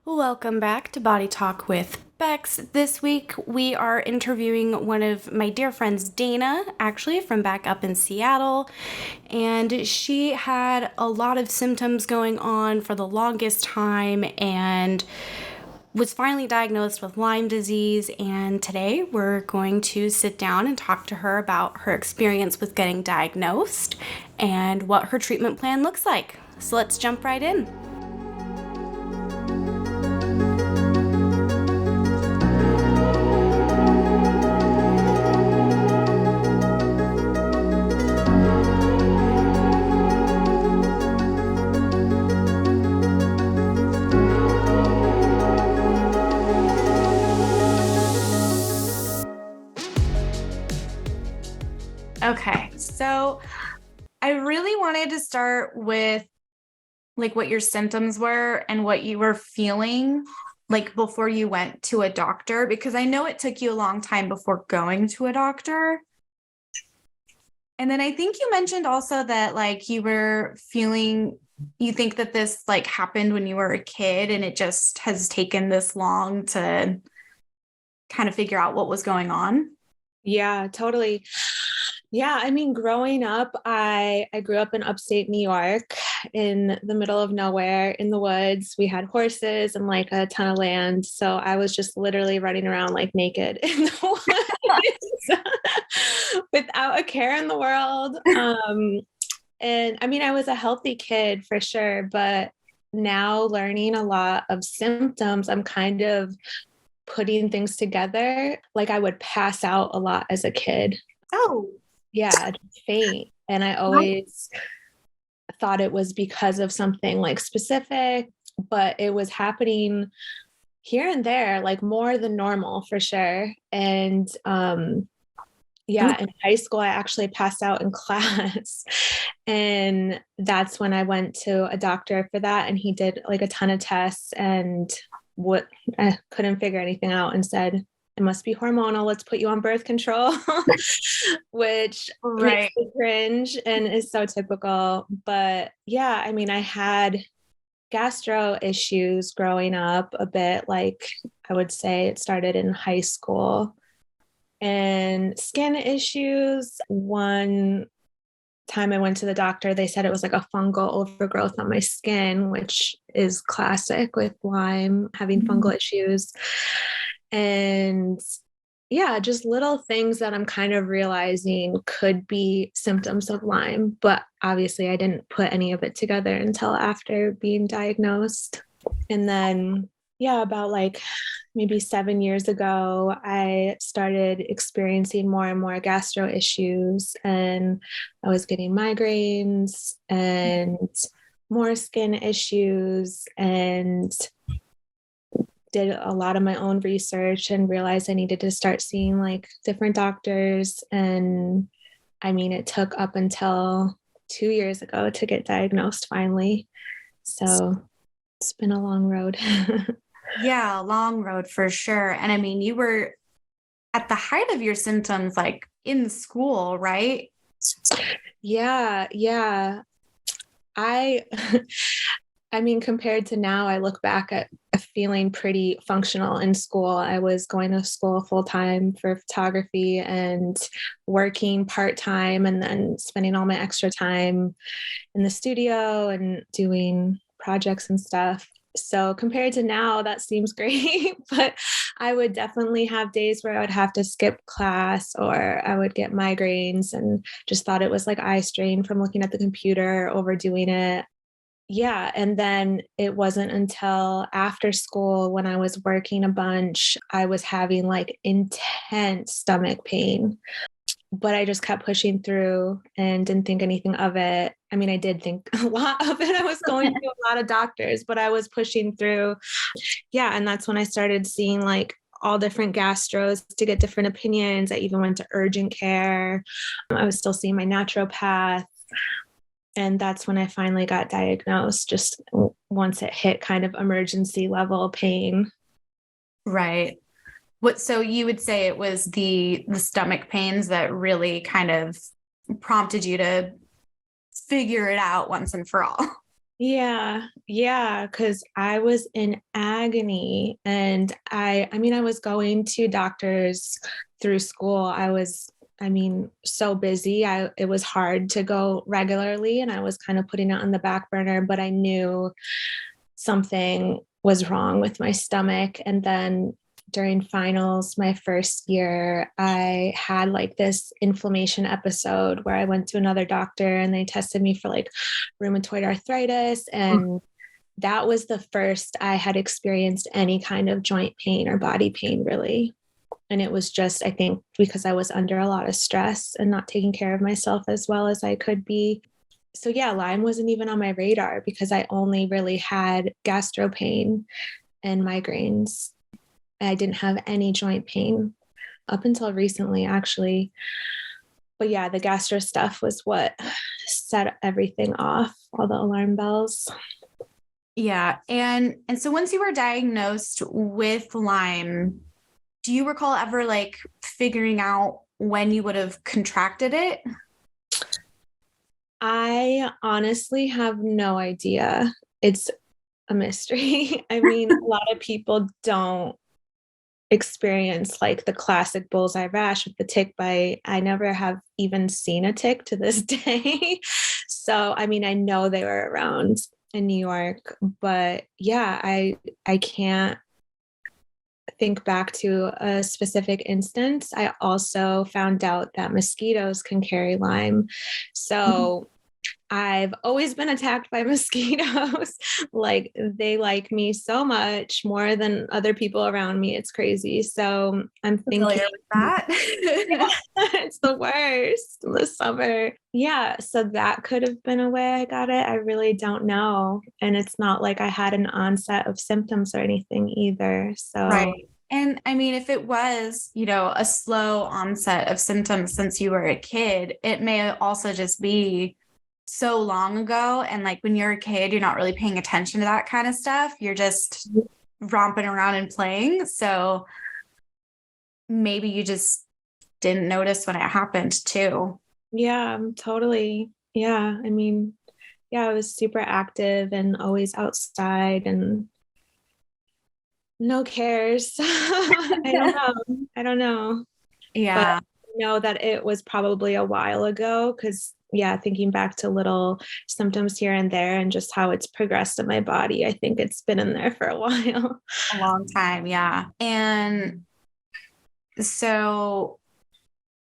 Welcome back to Body Talk with Becks. This week we are interviewing one of my dear friends, Dana, actually from back up in Seattle. And she had a lot of symptoms going on for the longest time and was finally diagnosed with Lyme disease. And today we're going to sit down and talk to her about her experience with getting diagnosed and what her treatment plan looks like. So let's jump right in. Okay, so I really wanted to start with like what your symptoms were and what you were feeling like before you went to a doctor, because I know it took you a long time before going to a doctor. And then I think you mentioned also that like you were feeling, you think that this like happened when you were a kid and it just has taken this long to kind of figure out what was going on. Yeah, totally. Yeah, I mean, growing up, I grew up in upstate New York in the middle of nowhere in the woods. We had horses and like a ton of land. So I was just literally running around like naked in the woods without a care in the world. And I mean, I was a healthy kid for sure, but now learning a lot of symptoms, I'm kind of putting things together. Like I would pass out a lot as a kid. Oh, Yeah, faint. And I always thought it was because of something like specific, but it was happening here and there, like more than normal for sure. And yeah, in high school, I actually passed out in class. And that's when I went to a doctor for that. And he did like a ton of tests and what I couldn't figure anything out and said, it must be hormonal. Let's put you on birth control, which makes me cringe and is so typical. But yeah, I mean, I had gastro issues growing up a bit. Like I would say it started in high school and skin issues. One time I went to the doctor, they said it was like a fungal overgrowth on my skin, which is classic with Lyme, having fungal issues. And yeah, just little things that I'm kind of realizing could be symptoms of Lyme, but obviously I didn't put any of it together until after being diagnosed. And then, yeah, about like maybe 7 years ago, I started experiencing more and more gastro issues, and I was getting migraines and more skin issues, and did a lot of my own research and realized I needed to start seeing like different doctors. And I mean, it took up until 2 years ago to get diagnosed finally. So it's been a long road. yeah, long road for sure. And I mean, you were at the height of your symptoms, like in school, right? Yeah. I I mean, compared to now, I look back at feeling pretty functional in school. I was going to school full time for photography and working part time, and then spending all my extra time in the studio and doing projects and stuff. So compared to now, that seems great, but I would definitely have days where I would have to skip class or I would get migraines and just thought it was like eye strain from looking at the computer, overdoing it. Yeah. And then it wasn't until after school when I was working a bunch, I was having like intense stomach pain, but I just kept pushing through and didn't think anything of it. I mean, I did think a lot of it. I was going to a lot of doctors, but I was pushing through. Yeah. And that's when I started seeing like all different gastros to get different opinions. I even went to urgent care. I was still seeing my naturopath. And that's when I finally got diagnosed, just once it hit kind of emergency level pain. Right. So you would say it was the stomach pains that really kind of prompted you to figure it out once and for all. Yeah. Yeah. Cause I was in agony and I mean, I was going to doctors through school. So busy. It was hard to go regularly and I was kind of putting it on the back burner, but I knew something was wrong with my stomach. And then during finals, my first year, I had like this inflammation episode where I went to another doctor and they tested me for like rheumatoid arthritis. And that was the first I had experienced any kind of joint pain or body pain, really. And it was just, I think, because I was under a lot of stress and not taking care of myself as well as I could be. So, yeah, Lyme wasn't even on my radar because I only really had gastro pain and migraines. I didn't have any joint pain up until recently, actually. But yeah, the gastro stuff was what set everything off, all the alarm bells. Yeah. And so once you were diagnosed with Lyme, do you recall ever like figuring out when you would have contracted it? I honestly have no idea. It's a mystery. I mean, a lot of people don't experience like the classic bullseye rash with the tick bite. I never have even seen a tick to this day. So, I mean, I know they were around in New York, but yeah, I can't think back to a specific instance. I also found out that mosquitoes can carry Lyme. So, I've always been attacked by mosquitoes. Like they like me so much more than other people around me. It's crazy. So I'm thinking Familiar with that? it's the worst in the summer. Yeah. So that could have been a way I got it. I really don't know. And it's not like I had an onset of symptoms or anything either. So Right. And I mean, if it was, a slow onset of symptoms since you were a kid, it may also just be so long ago. And like when you're a kid, you're not really paying attention to that kind of stuff. You're just romping around and playing. So maybe you just didn't notice when it happened too. yeah, totally. Yeah. I mean, yeah, I was super active and always outside and no cares. I don't know. But Yeah. I know that it was probably a while ago because, yeah, thinking back to little symptoms here and there and just how it's progressed in my body, I think it's been in there for a while. A long time. Yeah. And so,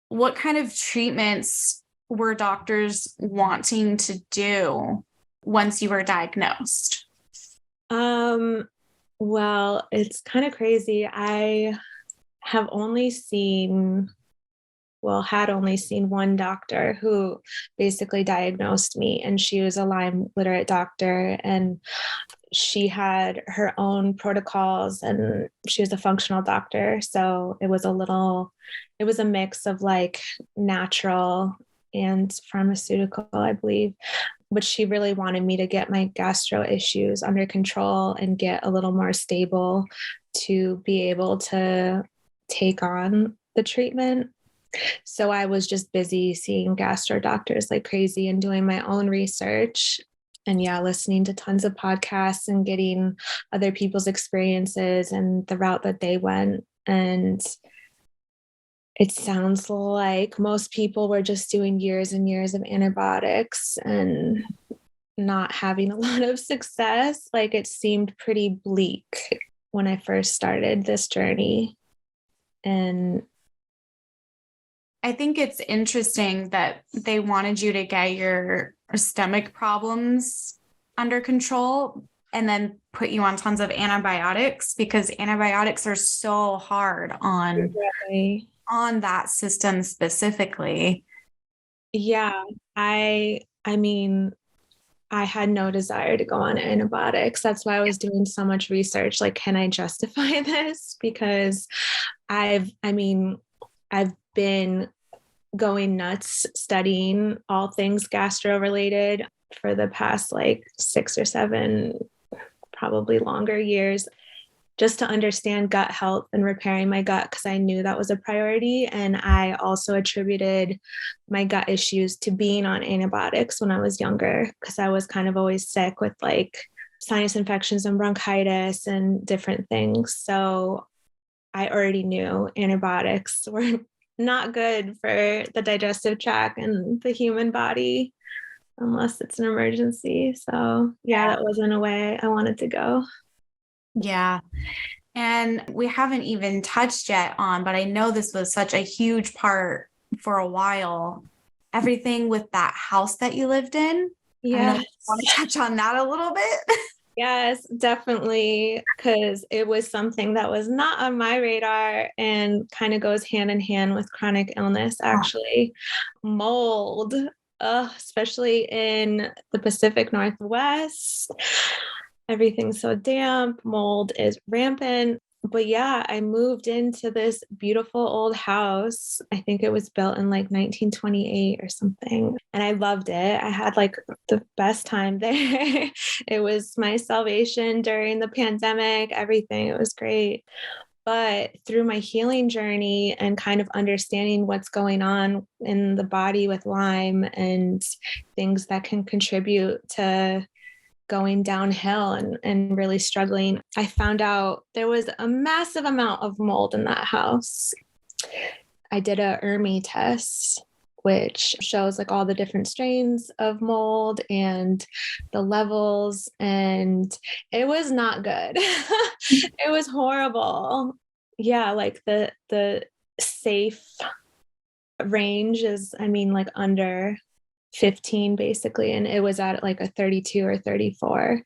what kind of treatments were doctors wanting to do once you were diagnosed? Um, well, it's kind of crazy. I have only seen had only seen one doctor who basically diagnosed me, and she was a Lyme literate doctor. And she had her own protocols and she was a functional doctor. So it was a mix of like natural and pharmaceutical, I believe. But she really wanted me to get my gastro issues under control and get a little more stable to be able to take on the treatment. So I was just busy seeing gastro doctors like crazy and doing my own research. And yeah, listening to tons of podcasts and getting other people's experiences and the route that they went. And it sounds like most people were just doing years and years of antibiotics and not having a lot of success. Like it seemed pretty bleak when I first started this journey. And I think it's interesting that they wanted you to get your stomach problems under control and then put you on tons of antibiotics because antibiotics are so hard on that system specifically. yeah, I mean, I had no desire to go on antibiotics. That's why I was doing so much research. Like, can I justify this? Because I mean, I've been going nuts studying all things gastro related for the past like 6 or 7, probably longer years. just to understand gut health and repairing my gut, because I knew that was a priority. And I also attributed my gut issues to being on antibiotics when I was younger, because I was kind of always sick with like sinus infections and bronchitis and different things. So I already knew antibiotics were not good for the digestive tract and the human body unless it's an emergency. So yeah, that wasn't a way I wanted to go. Yeah. And we haven't even touched yet on, but I know this was such a huge part for a while. Everything with that house that you lived in. I don't know if you want to touch on that a little bit. Yes, definitely. Because it was something that was not on my radar and kind of goes hand in hand with chronic illness, actually. Mold, especially in the Pacific Northwest. Everything's so damp, mold is rampant. But yeah, I moved into this beautiful old house. I think it was built in like 1928 or something. And I loved it. I had like the best time there. It was my salvation during the pandemic, everything. It was great. But through my healing journey and kind of understanding what's going on in the body with Lyme and things that can contribute to going downhill and really struggling, I found out there was a massive amount of mold in that house. I did a ERMI test, which shows like all the different strains of mold and the levels, and it was not good. It was horrible. Yeah, like the safe range is, I mean, like under 15 basically, and it was at like a 32 or 34.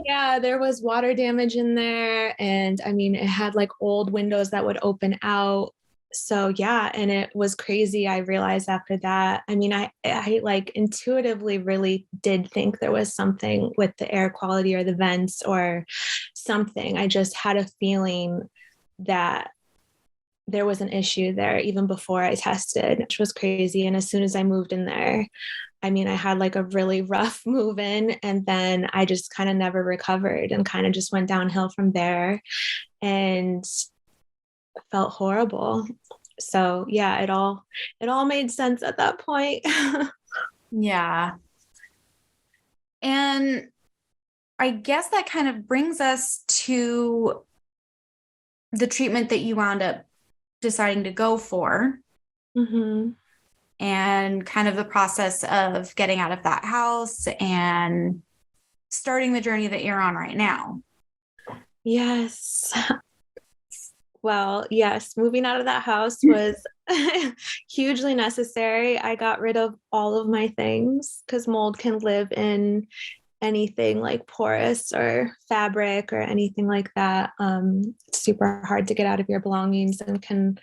Yeah, there was water damage in there, and I mean it had like old windows that would open out. So yeah, and it was crazy. I realized after that, I mean I like intuitively really did think there was something with the air quality or the vents or something. I just had a feeling that there was an issue there even before I tested, which was crazy. And as soon as I moved in there, I mean, I had like a really rough move in, and then I just kind of never recovered and kind of just went downhill from there and felt horrible. So yeah, it all made sense at that point. Yeah. And I guess that kind of brings us to the treatment that you wound up deciding to go for. Mm-hmm. And kind of the process of getting out of that house and starting the journey that you're on right now. Yes. Well, yes, moving out of that house was hugely necessary. I got rid of all of my things because mold can live in anything like porous or fabric or anything like that. It's super hard to get out of your belongings and can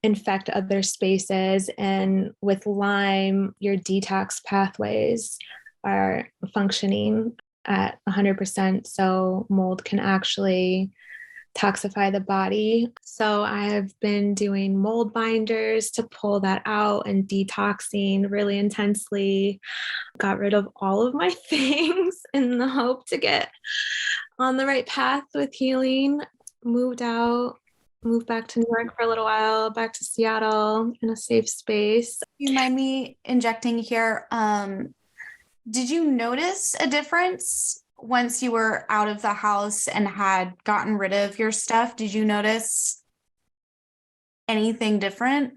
infect other spaces. And with Lyme, your detox pathways are functioning at 100%. So mold can actually toxify the body. So I've been doing mold binders to pull that out and detoxing really intensely. Got rid of all of my things in the hope to get on the right path with healing. Moved out, moved back to New York for a little while, back to Seattle in a safe space. You mind me injecting here? Did you notice a difference once you were out of the house and had gotten rid of your stuff? Did you notice anything different?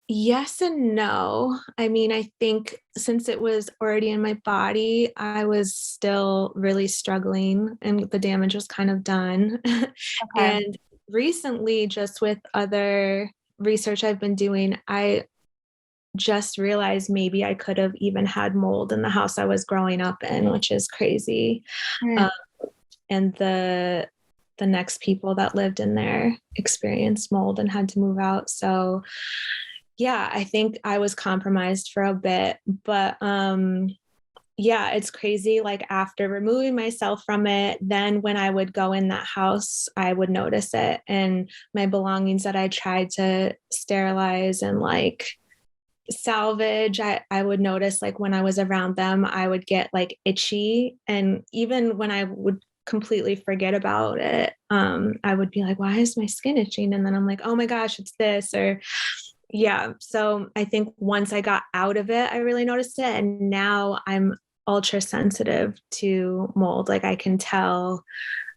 Yes and no. I mean, I think since it was already in my body, I was still really struggling and the damage was kind of done. Okay. And recently, just with other research I've been doing, I just realized maybe I could have even had mold in the house I was growing up in, which is crazy. And the next people that lived in there experienced mold and had to move out. So yeah, I think I was compromised for a bit, but yeah, it's crazy. Like after removing myself from it, then when I would go in that house, I would notice it. And my belongings that I tried to sterilize and like salvage, I would notice like when I was around them, I would get like itchy. And even when I would completely forget about it, I would be like, why is my skin itching? And then I'm like, oh my gosh, it's this. Or yeah. So I think once I got out of it, I really noticed it. And now I'm ultra sensitive to mold. Like I can tell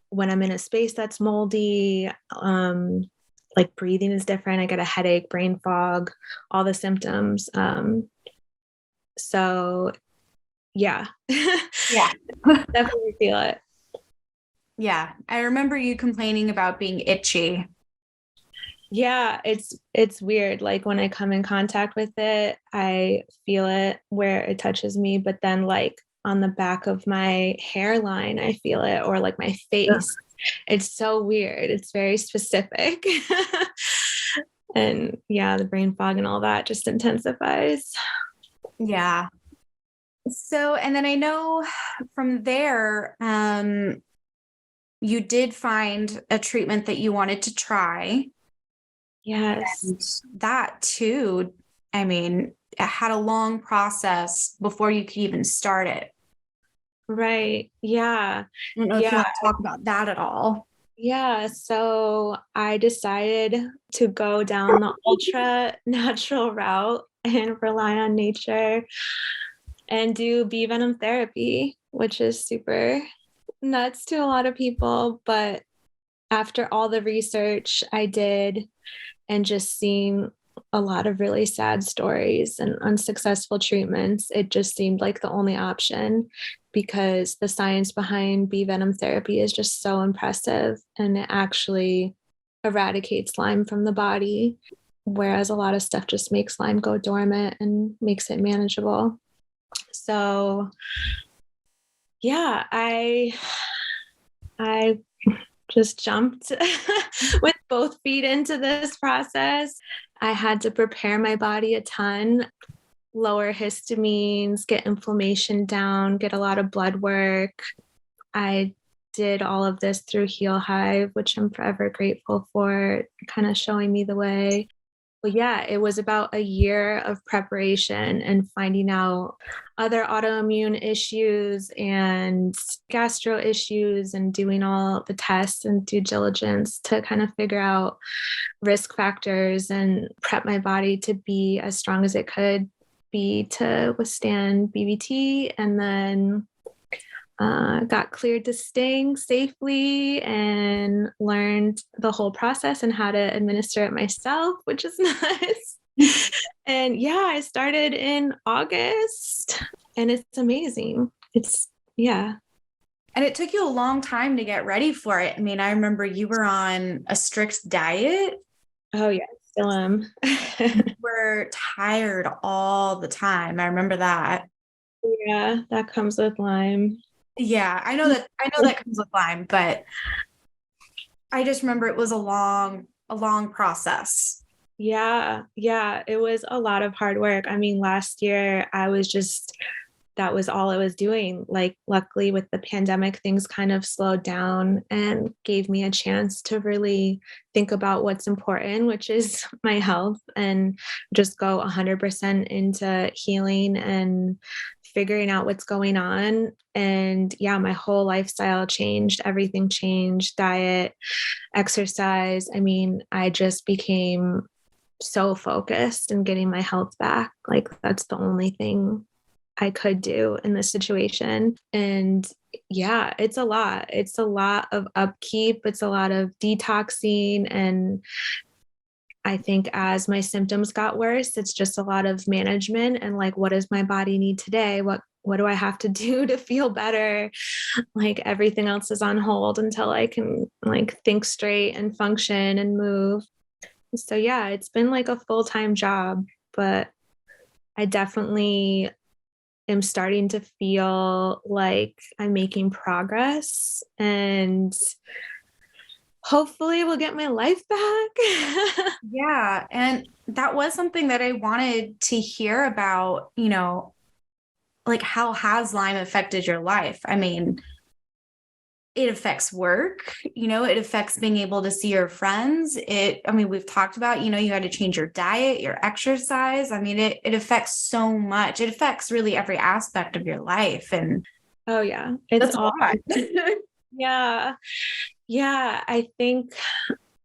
when I'm in a space that's moldy, like breathing is different. I get a headache, brain fog, all the symptoms. So yeah, Yeah. definitely feel it. Yeah. I remember you complaining about being itchy. Yeah, it's weird. Like when I come in contact with it, I feel it where it touches me, but then like on the back of my hairline, I feel it, or like my face. It's so weird. It's very specific. And yeah, the brain fog and all that just intensifies. Yeah. So, and then I know from there, you did find a treatment that you wanted to try. Yes. And that too, I mean, it had a long process before you could even start it. Right. Yeah. I don't know if you Yeah. want to talk about that at all. Yeah. So I decided to go down the ultra natural route and rely on nature and do bee venom therapy, which is super nuts to a lot of people. But after all the research I did and just seeing a lot of really sad stories and unsuccessful treatments, it just seemed like the only option because the science behind bee venom therapy is just so impressive and it actually eradicates Lyme from the body, whereas a lot of stuff just makes Lyme go dormant and makes it manageable. So yeah, I just jumped with both feet into this process. I had to prepare my body a ton, lower histamines, get inflammation down, get a lot of blood work. I did all of this through Heal Hive, which I'm forever grateful for, kind of showing me the way. But yeah, it was about a year of preparation and finding out other autoimmune issues and gastro issues and doing all the tests and due diligence to kind of figure out risk factors and prep my body to be as strong as it could be to withstand BVT. And then got cleared to sting safely and learned the whole process and how to administer it myself, which is nice. And yeah, I started in August and it's amazing. Yeah. And it took you a long time to get ready for it. I mean, I remember you were on a strict diet. Oh, yeah, still am. You were tired all the time. I remember that. Yeah, that comes with Lyme. Yeah, I know that comes with Lyme, but I just remember it was a long process. Yeah, it was a lot of hard work. I mean, last year that was all I was doing. Like, luckily with the pandemic, things kind of slowed down and gave me a chance to really think about what's important, which is my health, and just go 100% into healing and figuring out what's going on. And yeah, my whole lifestyle changed, everything changed, diet, exercise. I mean, I just became so focused in getting my health back. Like, that's the only thing I could do in this situation. And yeah, it's a lot. It's a lot of upkeep, it's a lot of detoxing. And I think as my symptoms got worse, it's just a lot of management and like, what does my body need today? What do I have to do to feel better? Like, everything else is on hold until I can like think straight and function and move. So yeah, it's been like a full-time job, but I definitely am starting to feel like I'm making progress and hopefully we'll get my life back. Yeah, and that was something that I wanted to hear about, like how has Lyme affected your life? I mean, it affects work, it affects being able to see your friends. We've talked about, you had to change your diet, your exercise. It affects so much. It affects really every aspect of your life. And oh yeah, it's that's all, a lot. yeah. Yeah. I think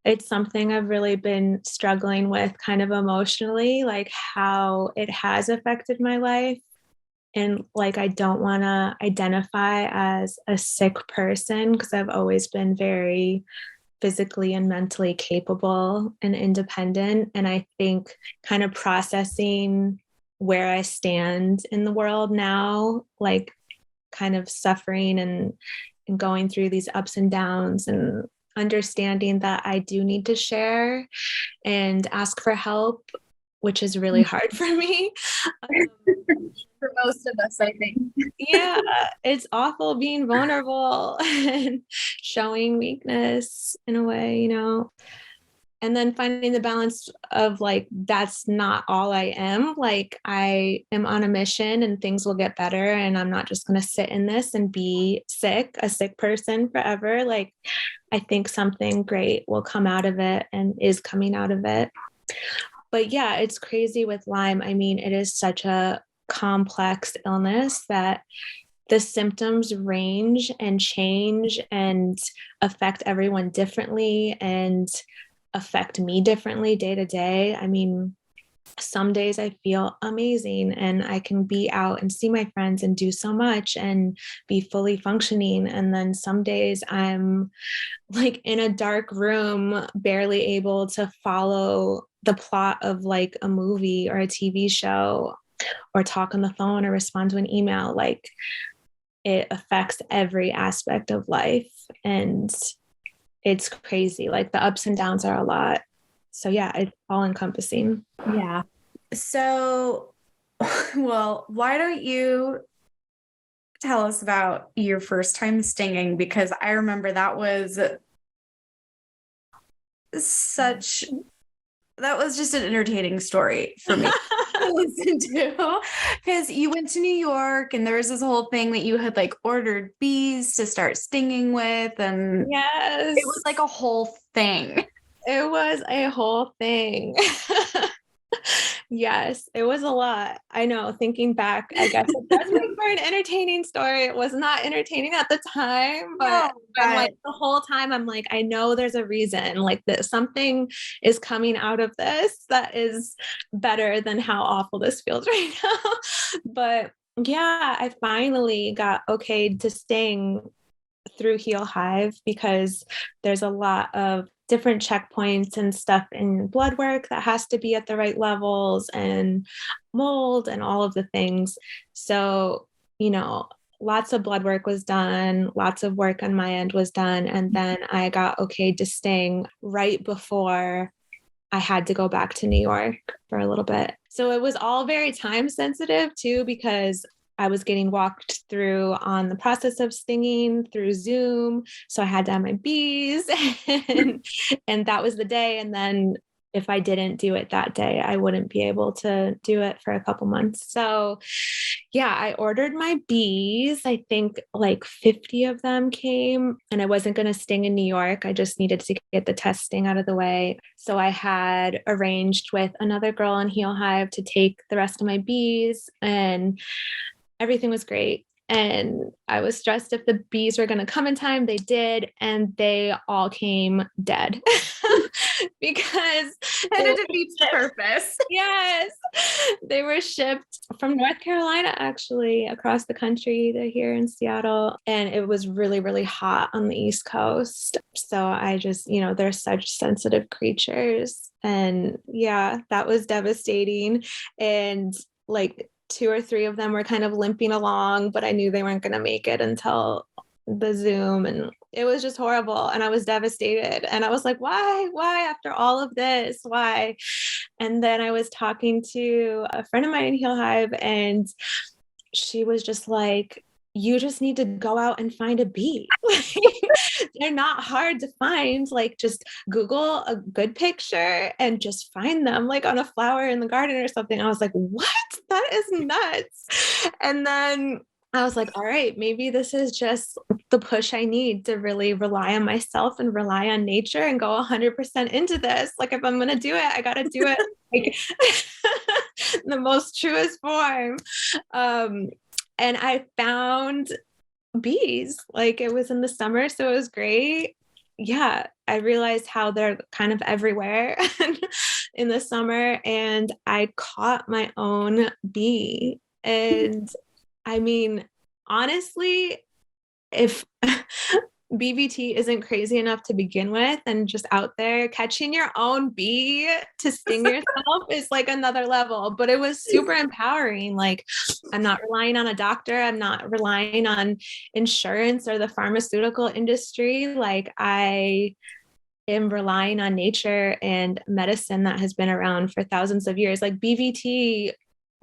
it's something I've really been struggling with kind of emotionally, like how it has affected my life. And like, I don't want to identify as a sick person because I've always been very physically and mentally capable and independent. And I think kind of processing where I stand in the world now, like kind of suffering and going through these ups and downs and understanding that I do need to share and ask for help, which is really hard for me. For most of us, I think. Yeah, it's awful being vulnerable and showing weakness in a way, and then finding the balance of like, that's not all I am. Like, I am on a mission and things will get better. And I'm not just going to sit in this and be sick, a sick person forever. Like, I think something great will come out of it and is coming out of it. But yeah, it's crazy with Lyme. It is such a complex illness that the symptoms range and change and affect everyone differently and affect me differently day to day. Some days I feel amazing and I can be out and see my friends and do so much and be fully functioning. And then some days I'm like in a dark room, barely able to follow the plot of like a movie or a TV show or talk on the phone or respond to an email. Like, it affects every aspect of life. And it's crazy. Like, the ups and downs are a lot. So yeah, it's all encompassing. Yeah. So, well, why don't you tell us about your first time stinging? Because I remember that was just an entertaining story for me to listen to, because you went to New York and there was this whole thing that you had like ordered bees to start stinging with, and Yes, it was like a whole thing. it was a whole thing. Yes, it was a lot. I know, thinking back, I guess it does make for an entertaining story. It was not entertaining at the time, but No, I'm like, the whole time I'm like, I know there's a reason, like that something is coming out of this that is better than how awful this feels right now. But yeah, I finally got okayed to sting through Heal Hive because there's a lot of different checkpoints and stuff in blood work that has to be at the right levels and mold and all of the things. So, lots of blood work was done, lots of work on my end was done. And then I got okayed to sting right before I had to go back to New York for a little bit. So it was all very time sensitive too, because I was getting walked through on the process of stinging through Zoom. So I had to have my bees and that was the day. And then if I didn't do it that day, I wouldn't be able to do it for a couple months. So yeah, I ordered my bees. I think like 50 of them came, and I wasn't going to sting in New York. I just needed to get the testing out of the way. So I had arranged with another girl in Heal Hive to take the rest of my bees, and everything was great. And I was stressed if the bees were going to come in time. They did. And they all came dead because it defeats the purpose. Yes. They were shipped from North Carolina, actually, across the country to here in Seattle. And it was really, really hot on the East Coast. So I just, they're such sensitive creatures. And yeah, that was devastating. And like, 2 or 3 of them were kind of limping along, but I knew they weren't going to make it until the Zoom, and it was just horrible. And I was devastated. And I was like, why after all of this? Why? And then I was talking to a friend of mine in Heal Hive, and she was just like, you just need to go out and find a bee. They're not hard to find. Like, just Google a good picture and just find them like on a flower in the garden or something. I was like, what? That is nuts. And then I was like, all right, maybe this is just the push I need to really rely on myself and rely on nature and go 100% into this. Like if I'm going to do it, I got to do it like the most truest form. And I found bees, like it was in the summer, so it was great. Yeah, I realized how they're kind of everywhere in the summer, and I caught my own bee. And I mean, honestly, if BVT isn't crazy enough to begin with, and just out there catching your own bee to sting yourself is like another level. But it was super empowering. Like, I'm not relying on a doctor, I'm not relying on insurance or the pharmaceutical industry. Like, I am relying on nature and medicine that has been around for thousands of years. Like BVT,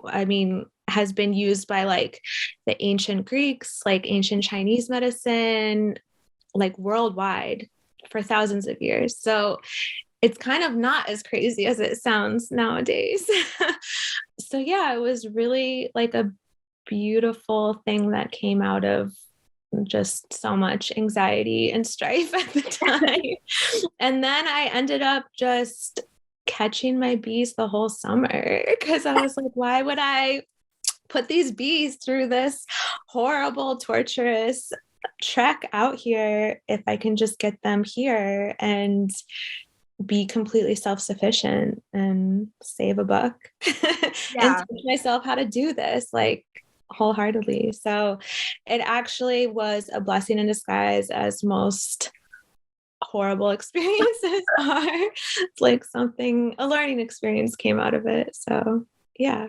I mean, has been used by like the ancient Greeks, like ancient Chinese medicine, like worldwide for thousands of years. So it's kind of not as crazy as it sounds nowadays. So yeah, it was really like a beautiful thing that came out of just so much anxiety and strife at the time. And then I ended up just catching my bees the whole summer because I was like, why would I put these bees through this horrible, torturous trek out here if I can just get them here and be completely self-sufficient and save a buck and teach myself how to do this like wholeheartedly. So it actually was a blessing in disguise, as most horrible experiences are. It's like a learning experience came out of it. So yeah.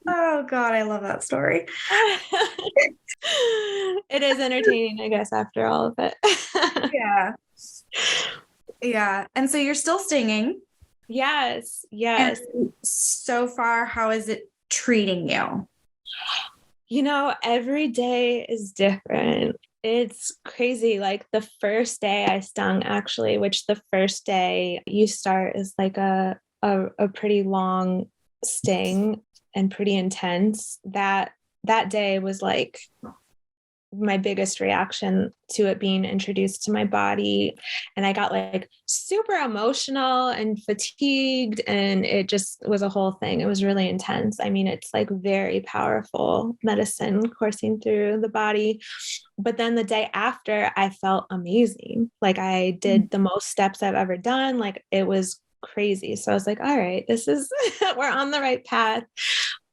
Oh God, I love that story. It is entertaining, I guess, after all of it. Yeah. And so you're still stinging. Yes. And so far, how is it treating you? You know, every day is different. It's crazy. Like the first day I stung, actually, which the first day you start is like a pretty long sting and pretty intense. That day was like my biggest reaction to it being introduced to my body. And I got like super emotional and fatigued, and it just was a whole thing. It was really intense. I mean, it's like very powerful medicine coursing through the body. But then the day after, I felt amazing. Like I did the most steps I've ever done. Like it was crazy. So I was like, all right, this is, we're on the right path.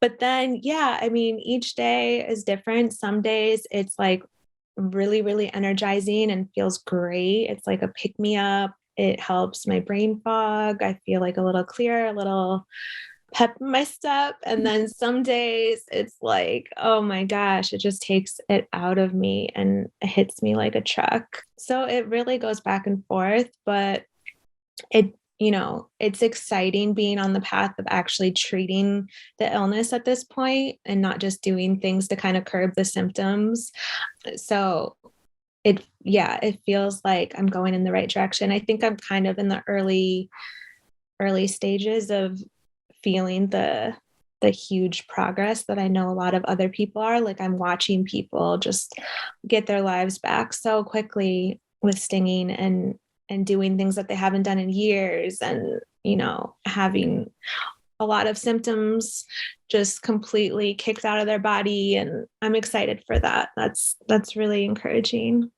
But then, yeah, I mean, each day is different. Some days it's like really, really energizing and feels great. It's like a pick me up. It helps my brain fog. I feel like a little clearer, a little pep in my step. And then some days it's like, oh my gosh, it just takes it out of me and it hits me like a truck. So it really goes back and forth, but it's exciting being on the path of actually treating the illness at this point and not just doing things to kind of curb the symptoms. So it feels like I'm going in the right direction. I think I'm kind of in the early stages of feeling the huge progress that I know a lot of other people are. Like I'm watching people just get their lives back so quickly with stinging and doing things that they haven't done in years, and having a lot of symptoms just completely kicked out of their body. And I'm excited for that. That's really encouraging.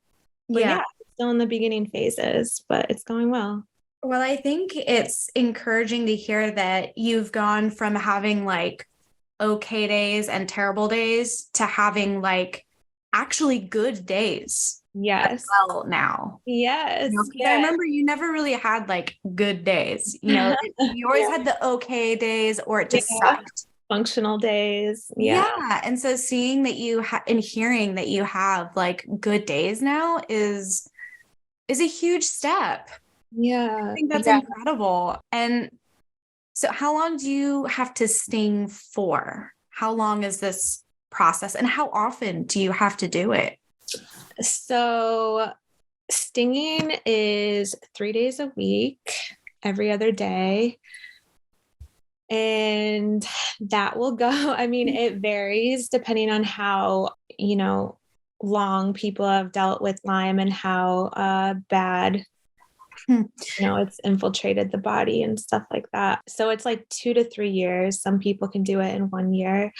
But yeah, still in the beginning phases, but it's going well. Well, I think it's encouraging to hear that you've gone from having like okay days and terrible days to having like actually good days. Yes. Well, now. Yes. I remember you never really had like good days. You always had the okay days, or it just sucked. Functional days. Yeah. And so seeing that you and hearing that you have like good days now is a huge step. Yeah. I think that's incredible. And so how long do you have to sting for? How long is this process, and how often do you have to do it? So stinging is 3 days a week, every other day. And that will go. I mean, it varies depending on how, long people have dealt with Lyme and how bad, it's infiltrated the body and stuff like that. So it's like 2 to 3 years. Some people can do it in 1 year,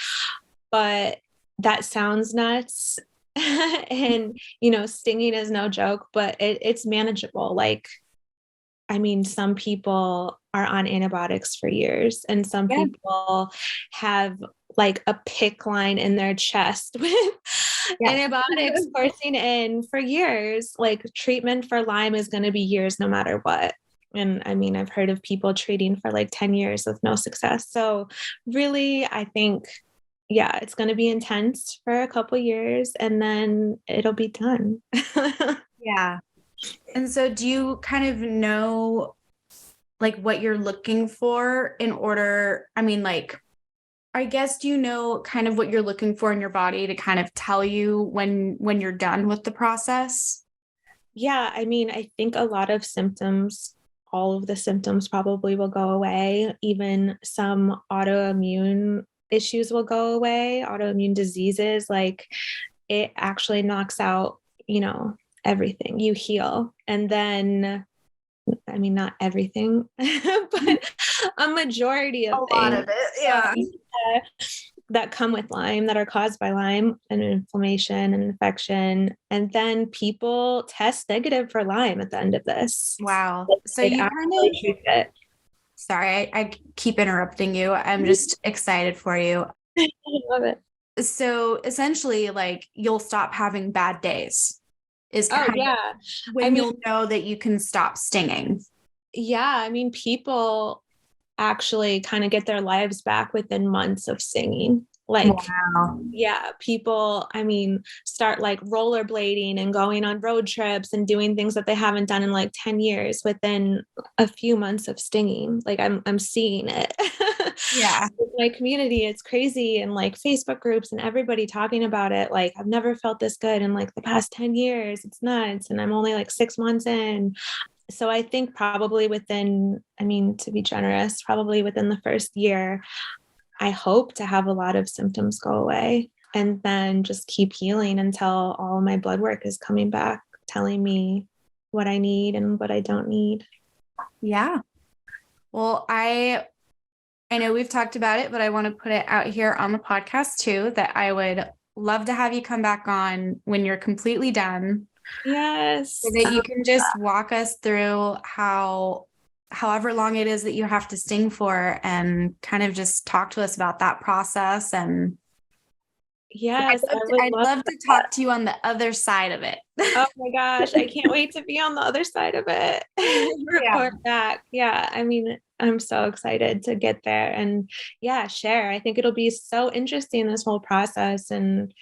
but that sounds nuts. And, stinging is no joke, but it's manageable. Like, I mean, some people are on antibiotics for years, and some people have like a PICC line in their chest with antibiotics coursing in for years. Like, treatment for Lyme is going to be years no matter what. And I mean, I've heard of people treating for like 10 years with no success. So really, I think, yeah, it's going to be intense for a couple years and then it'll be done. Yeah. And so do you kind of know like what you're looking for in order, I mean, like, I guess, do you know kind of what you're looking for in your body to kind of tell you when you're done with the process? Yeah, I mean, I think a lot of symptoms, all of the symptoms probably will go away. Even some autoimmune issues will go away, autoimmune diseases, like it actually knocks out, everything. You heal. And then, I mean, not everything, but a majority of A lot things of it, yeah. that come with Lyme, that are caused by Lyme and inflammation and infection. And then people test negative for Lyme at the end of this. Wow. So Like, you kind actually of, treat it. sorry, I keep interrupting you. I'm just excited for you. I love it. So essentially, like, you'll stop having bad days is Oh, kind of yeah. when you'll know that you can stop stinging. Yeah. I mean, people actually kind of get their lives back within months of singing. Like, Wow. yeah, people, I mean, start like rollerblading and going on road trips and doing things that they haven't done in like 10 years within a few months of stinging. Like, I'm seeing it. Yeah. With my community, it's crazy. And like Facebook groups and everybody talking about it. Like, I've never felt this good in like the past 10 years. It's nuts. And I'm only like 6 months in. So I think probably within, I mean, to be generous, probably within the first year, I hope to have a lot of symptoms go away and then just keep healing until all my blood work is coming back, telling me what I need and what I don't need. Yeah. Well, I know we've talked about it, but I want to put it out here on the podcast too, that I would love to have you come back on when you're completely done. Yes. So that you can just walk us through however long it is that you have to sting for and kind of just talk to us about that process. And yes, I'd love to talk to you on the other side of it. Oh my gosh, I can't wait to be on the other side of it. Report back. Yeah, I mean, I'm so excited to get there and share. I think it'll be so interesting, this whole process and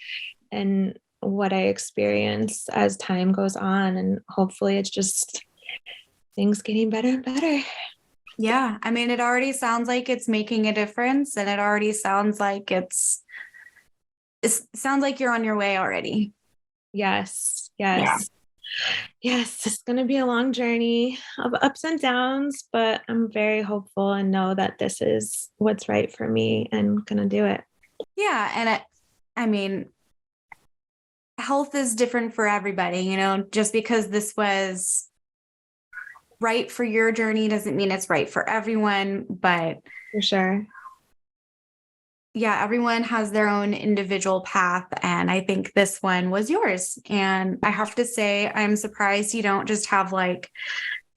what I experience as time goes on. And hopefully it's just things getting better and better. Yeah. I mean, it already sounds like it's making a difference, and it already sounds like it sounds like you're on your way already. Yes. Yes, it's going to be a long journey of ups and downs, but I'm very hopeful and know that this is what's right for me and going to do it. Yeah. And I mean, health is different for everybody, just because this was right for your journey doesn't mean it's right for everyone, but for sure. Yeah, everyone has their own individual path, and I think this one was yours. And I have to say, I'm surprised you don't just have like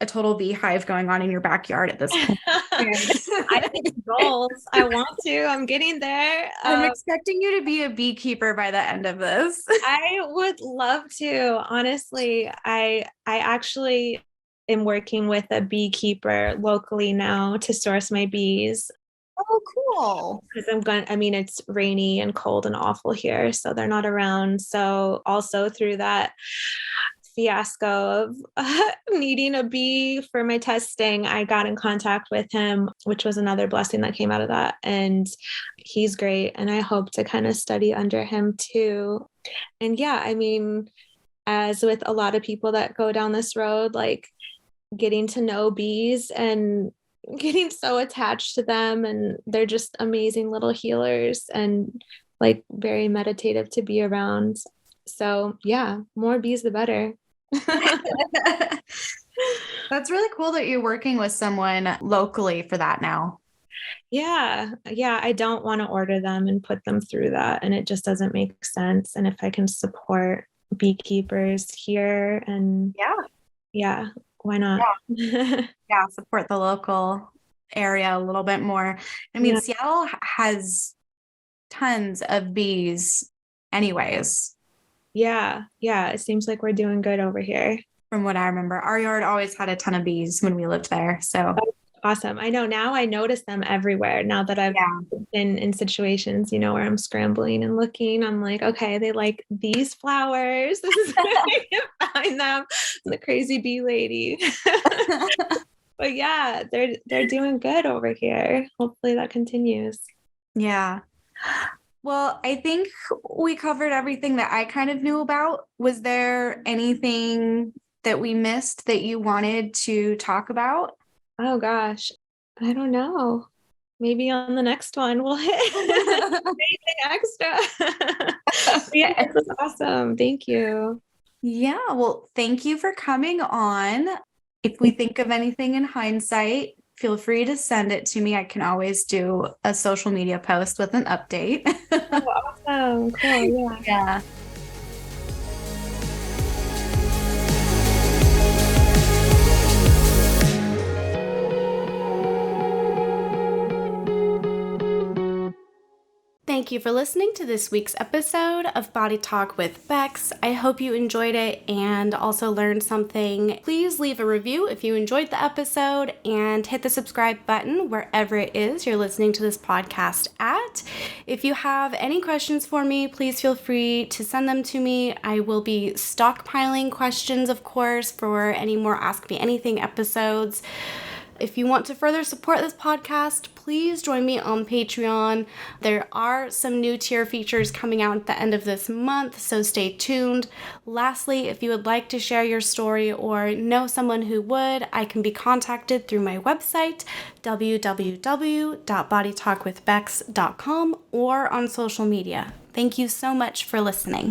a total beehive going on in your backyard at this point. I think goals. I want to. I'm getting there. I'm expecting you to be a beekeeper by the end of this. I would love to. Honestly, I actually am working with a beekeeper locally now to source my bees. Oh, cool. Because it's rainy and cold and awful here, so they're not around. So also through that fiasco of needing a bee for my testing, I got in contact with him, which was another blessing that came out of that. And he's great. And I hope to kind of study under him too. And I mean, as with a lot of people that go down this road, like getting to know bees and getting so attached to them, and they're just amazing little healers and like very meditative to be around. So yeah, more bees the better. That's really cool that you're working with someone locally for that now. Yeah, I don't want to order them and put them through that, and it just doesn't make sense. And if I can support beekeepers here, and yeah, why not? Yeah, support the local area a little bit more. I mean, Yeah. Seattle has tons of bees anyways, Yeah, it seems like we're doing good over here. from what I remember. Our yard always had a ton of bees when we lived there. So Awesome. I know now I notice them everywhere now that I've been in situations, where I'm scrambling and looking. I'm like, okay, they like these flowers. This is where I can find them. The crazy bee lady. But yeah, they're doing good over here. Hopefully that continues. yeah. Well, I think we covered everything that I kind of knew about. Was there anything that we missed that you wanted to talk about? Oh gosh, I don't know. Maybe on the next one we'll hit anything extra. Yeah, it was awesome. Thank you. Yeah, well, thank you for coming on. If we think of anything in hindsight, feel free to send it to me. I can always do a social media post with an update. Oh, awesome. Cool. Yeah. Yeah. Thank you for listening to this week's episode of Body Talk with Becks. I hope you enjoyed it and also learned something. Please leave a review if you enjoyed the episode and hit the subscribe button wherever it is you're listening to this podcast at. If you have any questions for me, please feel free to send them to me. I will be stockpiling questions, of course, for any more Ask Me Anything episodes. If you want to further support this podcast, please join me on Patreon. There are some new tier features coming out at the end of this month, so stay tuned. Lastly, if you would like to share your story or know someone who would, I can be contacted through my website, www.bodytalkwithbecks.com, or on social media. Thank you so much for listening.